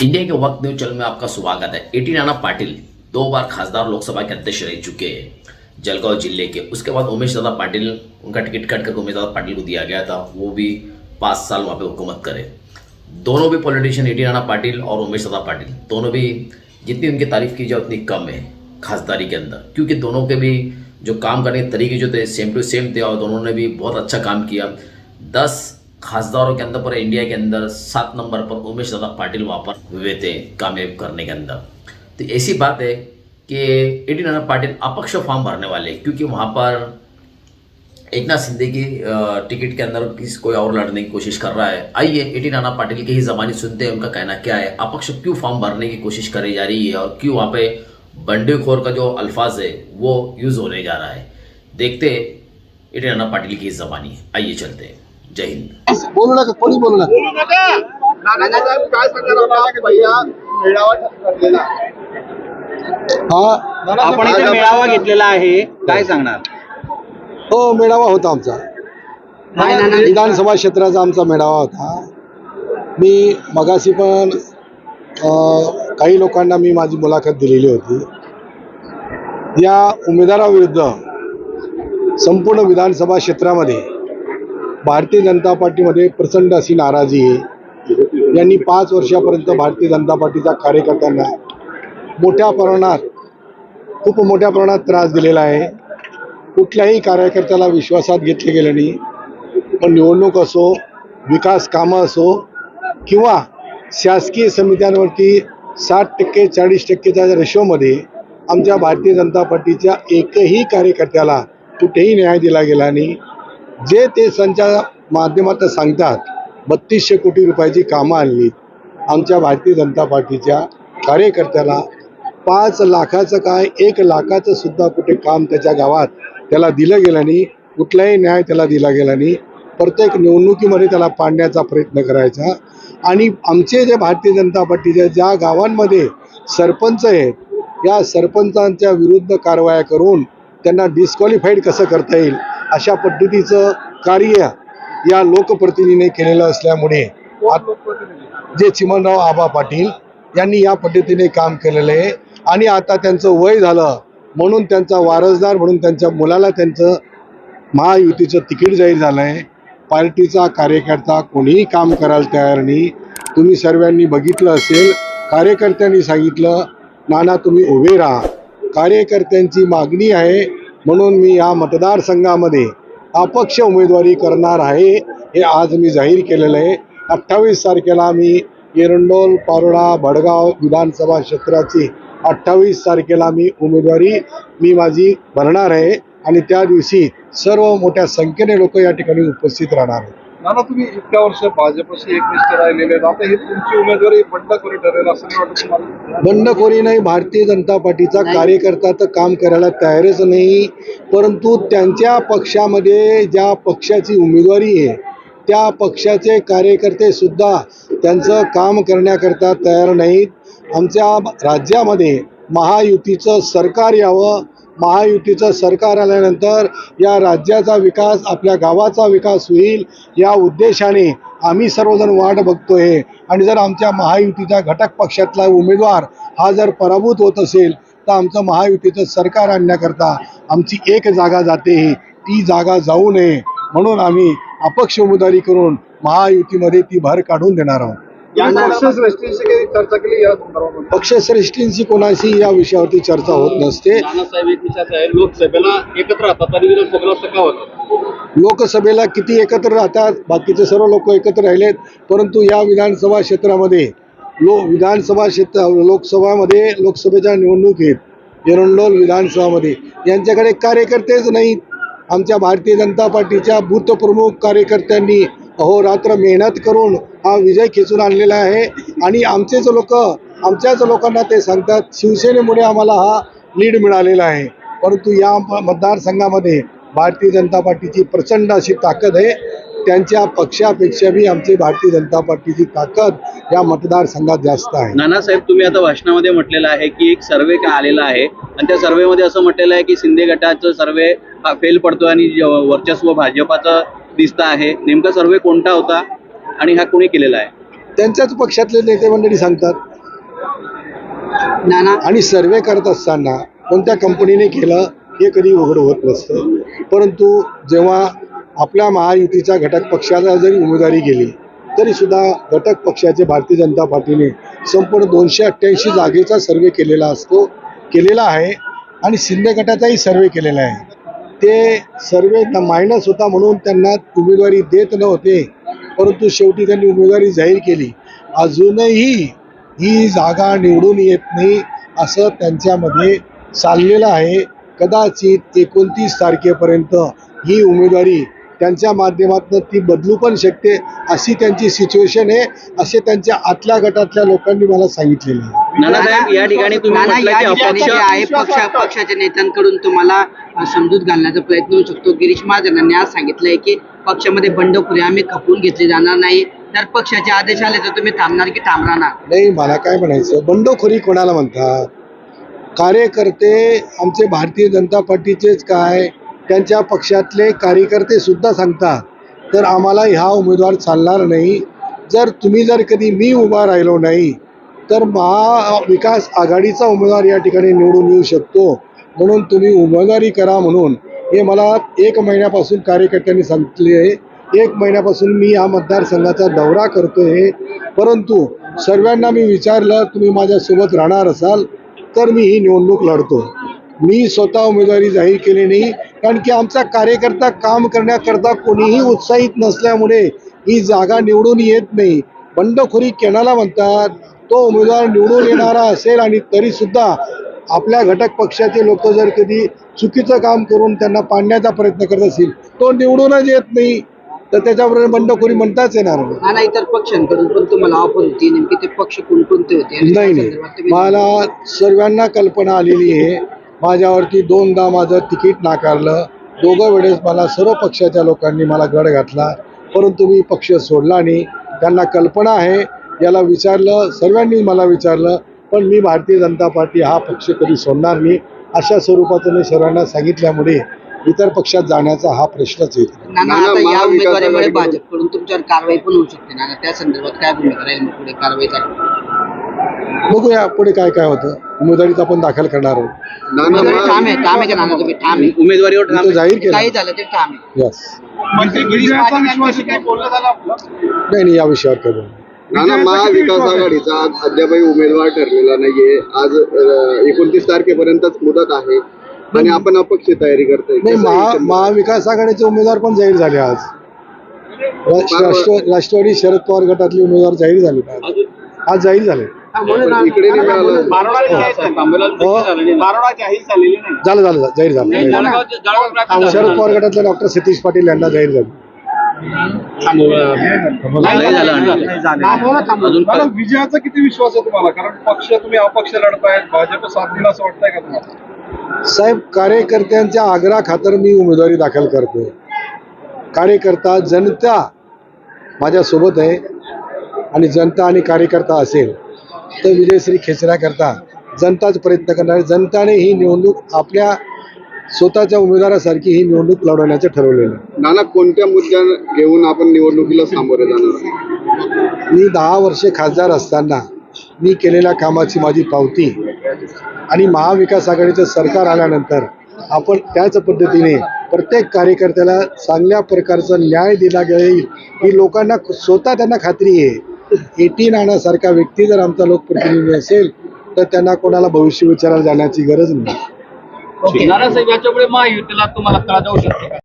India के वक्त news channel में आपका स्वागत है। एटी नाना पाटिल 2 बार खासदार लोकसभा के अध्यक्ष रह चुके हैं जलगांव जिले के। उसके बाद उमेश दादा पाटिल, उनका टिकट कट कर उमेश दादा पाटिल को दिया गया था, वो भी 5 साल वहाँ पे हुकूमत करे। दोनों भी पॉलिटिशियन एटी नाना पाटिल और उमेश दादा पाटिल दोनों भी जितनी उनकी तारीफ की जाए उतनी कम है खासदारी के अंदर, क्योंकि दोनों के भी जो काम करने के तरीके जो थे सेम टू सेम थे और दोनों ने भी बहुत अच्छा काम किया। 10 खासदारों के अंदर पर इंडिया के अंदर 7 नंबर पर उमेश दादा पाटिल वहाँ पर हुए थे कामयाब करने के अंदर। तो ऐसी बात है कि एटी नाना पाटिल अपक्ष फॉर्म भरने वाले, क्योंकि वहाँ पर एकनाथ शिंदे की टिकट के अंदर किसी कोई और लड़ने की कोशिश कर रहा है। आइए एटी नाना पाटिल की ही जबानी सुनते हैं, उनका कहना क्या है, अपक्ष क्यों फॉर्म भरने की कोशिश करी जा रही है और क्यों वहाँ पे बंडेखोर का जो अल्फाज है वो यूज होने जा रहा है। देखते एटी नाना पाटिल की जबानी। आइए चलते हैं। जय हिंद। बोलू नका, कोणी बोलू नका। बोलू नका। नानासाहेब काय सांगणार आम्हाला की भैया मेळावा ठरलेला हा, आपण इथे मेळावा घेतलेला आहे, काय सांगणार? हो, मेळावा होता आमचा। विधानसभा क्षेत्राचा आमचा मेळावा होता। मी मगाशी पण काही लोकांना मी माझी मुलाखत दिलेली होती। या उमेदवाराविरुद्ध संपूर्ण विधानसभा क्षेत्रामध्ये भारतीय जनता पार्टीमध्ये प्रचंड अशी नाराजी आहे। यांनी 5 वर्षापर्यंत भारतीय जनता पार्टीच्या कार्यकर्त्यांना खूप मोठ्या प्रमाणात त्रास दिलेला आहे। कुठल्याही कार्यकर्त्याला विश्वासात घेतले गेले नाही। पण निवडणूक असो, विकास कामं असो किंवा शासकीय समित्यांवरती 60% 40%च्या रेशोमध्ये आमच्या भारतीय जनता पार्टीच्या एकही कार्यकर्त्याला कुठेही न्याय दिला गेला नाही। जे ते संच्या माध्यमातून सांगतात 3200 कोटी रुपयाची कामं आणली, आमच्या भारतीय जनता पार्टीच्या कार्यकर्त्याला 5 लाखाचं काय 1 लाखाचं सुद्धा कुठे काम त्याच्या गावात त्याला दिलं गेलं नाही। कुठलाही न्याय त्याला दिला गेला नाही। प्रत्येक निवडणुकीमध्ये त्याला पाडण्याचा प्रयत्न करायचा। आणि आमचे जे भारतीय जनता पार्टीच्या ज्या गावांमध्ये सरपंच आहेत, या सरपंचांच्या विरुद्ध कारवाया करून त्यांना डिस्क्वालिफाईड कसं करता येईल अशा पद्धतीचं कार्य या लोकप्रतिनिधीने केलेलं असल्यामुळे जे चिमणराव आबा पाटील यांनी या पद्धतीने काम केलेलं आहे। आणि आता त्यांचं वय झालं म्हणून त्यांचा वारसदार म्हणून त्यांच्या मुलाला त्यांचं महायुतीचं तिकीट जाहीर झालं आहे। पार्टीचा कार्यकर्ता कोणीही काम करायला तयार नाही। तुम्ही सर्वांनी बघितलं असेल, कार्यकर्त्यांनी सांगितलं नाना तुम्ही उभे राहा, कार्यकर्त्यांची मागणी आहे म्हणून मी या मतदारसंघामध्ये अपक्ष उमेदवारी करणार आहे, हे आज मी जाहीर केलेलं आहे। 28 तारखेला मी एरंडोल, पारोळा, भडगाव विधानसभा क्षेत्राची 28 तारखेला मी उमेदवारी माझी भरणार आहे आणि त्या दिवशी सर्व मोठ्या संख्येने लोक या ठिकाणी उपस्थित राहणार आहेत। नाना तुम्ही इतक्या वर्ष भाजपशी एकनिष्ठ राहिलेले आहेत, आता ही तुमची उमेदवारी बंडखोरी ठरेल असं नाही वाटत तुम्हाला? बंडखोरी नाही, भारतीय जनता पार्टीचा कार्यकर्ता तर काम करायला तयारच नाही। परंतु त्यांच्या पक्षामध्ये ज्या पक्षाची उमेदवारी आहे त्या पक्षाचे कार्यकर्ते सुद्धा त्यांचं काम करण्याकरता तयार नाहीत। आमच्या राज्यामध्ये महायुतीचं सरकार यावं, महायुतीचं सरकार आल्यानंतर या राज्याचा विकास, आपल्या गावाचा विकास होईल या उद्देशाने आम्ही सर्वजण वाट बघतोय। आणि जर आमच्या महायुतीच्या घटक पक्षातला उमेदवार हा जर पराभूत होत असेल तर आमचं महायुतीचं सरकार आणण्याकरता आमची एक जागा जाते, ती जागा जाऊ नये म्हणून आम्ही अपक्ष उमेदवारी करून महायुतीमध्ये ती भर काढून देणार आहोत। पक्षश्रेष्ठींशी काही चर्चा केली या संदर्भात? पक्षश्रेष्ठींची कोणाशी या विषयावरती चर्चा होत नसते। नानासाहेब एक विचार आहे, लोकसभेला एकत्र राहतात आणि विधानसभेला असं का होतं? लोकसभेला किती एकत्र राहतात, बाकीचे सर्व लोक एकत्र राहिलेत, परंतु या विधानसभा क्षेत्रामध्ये लोकसभामध्ये लोकसभेच्या निवडणुकीत एरंडोल विधानसभामध्ये यांच्याकडे कार्यकर्तेच नाहीत। आमच्या भारतीय जनता पार्टीच्या बूथ प्रमुख कार्यकर्त्यांनी अहोरात्र मेहनत करून हा विजय खेचून आणलेला आहे। आणि आमच्याच लोकांना ते सांगतात शिवसेनेमुळे आम्हाला हा लीड मिळालेला आहे। परंतु या मतदारसंघामध्ये भारतीय जनता पार्टीची प्रचंड अशी ताकद आहे। त्यांच्या पक्षापेक्षा बी आमची भारतीय जनता पार्टीची ताकद या मतदारसंघात जास्त आहे। नानासाहेब तुम्ही आता भाषणामध्ये म्हटलेलं आहे की एक सर्वे का आलेला आहे आणि त्या सर्वेमध्ये असं म्हटलेलं आहे की शिंदे गटाचं सर्वे हा फेल पडतोय आणि वर्चस्व भाजपाचं दिसतं आहे। नेमका सर्वे कोणता होता आणि हा कोणी केलेला आहे? त्यांच्याच पक्षातले नेते मंडळी सांगतात। नाना आणि सर्वे करत असताना कोणत्या कंपनीने केलं हे कधी उघड होत नसतं. परंतु जेव्हा आपल्या महायुतीच्या घटक पक्षाला जरी उमेदवारी गेली तरी सुद्धा घटक पक्षाचे भारतीय जनता पार्टीने संपूर्ण 288 जागेचा सर्वे केलेला आहे आणि शिंदे गटाचाही सर्वे केलेला आहे. ते सर्वे मायनस होता म्हणून त्यांना उमेदवारी देत नव्हते, परंतु शेवटी त्यांनी उमेदवारी जाहीर केली. अजूनही ही जागा निवडून येत नाही असं त्यांच्यामध्ये चाललेलं आहे. कदाचित 29 तारखेपर्यंत ही उमेदवारी त्यांच्या माध्यमातून ती बदलू पण शकते अशी त्यांची सिच्युएशन आहे, असे त्यांच्या आतल्या गटातल्या लोकांनी मला सांगितलेलं आहे. नानासाहेब, या ठिकाणी तुम्ही नाना, म्हटलं या की ठिकाणी जे अपक्ष आहे पक्षाच्या नेत्यांकडून तुम्हाला समजूत घालण्याचा प्रयत्न होऊ शकतो. गिरीश महाजनांनी आज सांगितलंय की पक्षामध्ये बंडखोरी आम्ही खपवून घेतली जाणार नाही, तर पक्षाचे आदेश आले तर तुम्ही थांबणार की थांबणार ना? नाही, मला काय म्हणायचं, बंडखोरी कोणाला म्हणतात? कार्यकर्ते आमचे भारतीय जनता पार्टीचेच काय, त्यांच्या पक्षातले कार्यकर्ते सुद्धा सांगतात तर आम्हाला ह्या उमेदवार चालणार नाही. जर कधी मी उभा राहिलो नाही तर महाविकास आघाडीचा उमेदवार या ठिकाणी निवडून येऊ शकतो, म्हणून तुम्ही उमेदवारी करा म्हणून हे मला 1 महिन्यापासून कार्यकर्त्यांनी सांगितले आहे. 1 महिन्यापासून मी या मतदारसंघाचा दौरा करतोय, परंतु सर्वांना मी विचारलं तुम्ही माझ्यासोबत राहणार असाल तर मी ही निवडणूक लढतो. मी स्वतः उमेदवारी जाहीर केली नाही, कारण की आमचा कार्यकर्ता काम करण्याकरता कोणीही उत्साहित नसल्यामुळे ही जागा निवडून येत नाही. बंडखोरी कोणाला म्हणतात? तो उमेदवार निवडून येणारा असेल आणि तरीसुद्धा आपल्या घटक पक्षाचे लोक जर कधी चुकीचं काम करून त्यांना पाडण्याचा प्रयत्न करत असतील, तो निवडूनच येत नाही, तर त्याच्याबरोबर बंडखोरी म्हणताच येणार नाही. नाना, इतर पक्षांकडून पण तुम्हाला ऑफर होती, नेमकी ते पक्ष कोणकोणते होते? आणि त्या नाही, संदर्भात तुम्ही- मला सर्वांना कल्पना आलेली आहे. माझ्यावरती 2दा माझं तिकीट नाकारलं. दोघं वेळेस मला सर्व पक्षाच्या लोकांनी मला गड घातला, परंतु मी पक्ष सोडला नाही. त्यांना कल्पना आहे, याला विचारलं, सर्वांनी मला विचारलं, पण मी भारतीय जनता पार्टी हा पक्ष कधी सोडणार नाही अशा स्वरूपाचं मी सर्वांना सांगितल्यामुळे इतर पक्षात जाण्याचा हा प्रश्नच येत नाही. नाना, नाना, आता या महाविकास उमेदवारीमुळे आघाडीकडून- भाजपकडून तुमच्यावर कारवाई पण होऊ शकते. नाना, त्या संदर्भात काय भूमिका राहील मग पुढे कारवाई झाली? बघूया पुढे काय काय होतं. उमेदवारीत आपण दाखल करणार आहोत. उमेदवारी ठाम आहे का नाना? तुम्ही ठाम आहे? उमेदवारीवर मी ठाम तो आहे. जाहीर केला. काही झालं ते ठाम आहे. यस. म्हणजे विजयाचा विश्वास काय बोललं झालं आपलं? नाही, या विषयावर काय बोलू. नाना, महाविकास आघाडीचा आज अद्यापही उमेदवार ठरलेला नाहीये. आज 29 तारखेपर्यंतच मुदत आहे आणि आपण अपक्ष तयारी करतोय. नाही, कसं आहे? महाविकास आघाडीचे उमेदवार पण जाहीर झाले आज. राष्ट्रवादी शरद पवार गटातले उमेदवार जाहीर झाले आज जाहीर झाले. पण इकडे नाही मिळालं. झालं जाहीर झालं. शरद पवार गटातले डॉक्टर सतीश पाटील यांना जाहीर झाले. नाही झालं आणखी. अजून मला विजयाचा किती विश्वास आहे तुम्हाला? कारण पक्ष तुम्ही अपक्ष लढतायत, भाजप साथ दिला असं वाटतंय का तुम्हाला? साहेब, कार्यकर्त्यांच्या आग्रहा खातर मी उमेदवारी दाखल करतोय. कार्यकर्ता, जनता माझ्यासोबत आहे आणि जनता आणि कार्यकर्ता असेल तर विजयश्री खेचण्याकरता जनताच प्रयत्न करणार आहे. जनताने ही निवडणूक आपल्या स्वतःच्या उमेदवारासारखी ही निवडणूक लढवण्याचं ठरवलेलं आहे. नाना, कोणत्या मुद्द्या घेऊन आपण निवडणुकीला सामोरे जाणार? मी 10 वर्षे खासदार असताना मी केलेल्या कामाची माझी पावती आणि महाविकास आघाडीचं सरकार आल्यानंतर आपण त्याच पद्धतीने प्रत्येक कार्यकर्त्याला चांगल्या प्रकारचा न्याय दिला जाईल ही लोकांना स्वतः त्यांना खात्री आहे. 18 आणासारखा व्यक्ती जर आमचा लोकप्रतिनिधी असेल तर त्यांना कोणाला भविष्य विचारायला जाण्याची गरज नाही. नानासाहेब, याच्यामुळे महायुतीला तुम्हाला त्रास जाऊ शकतो का?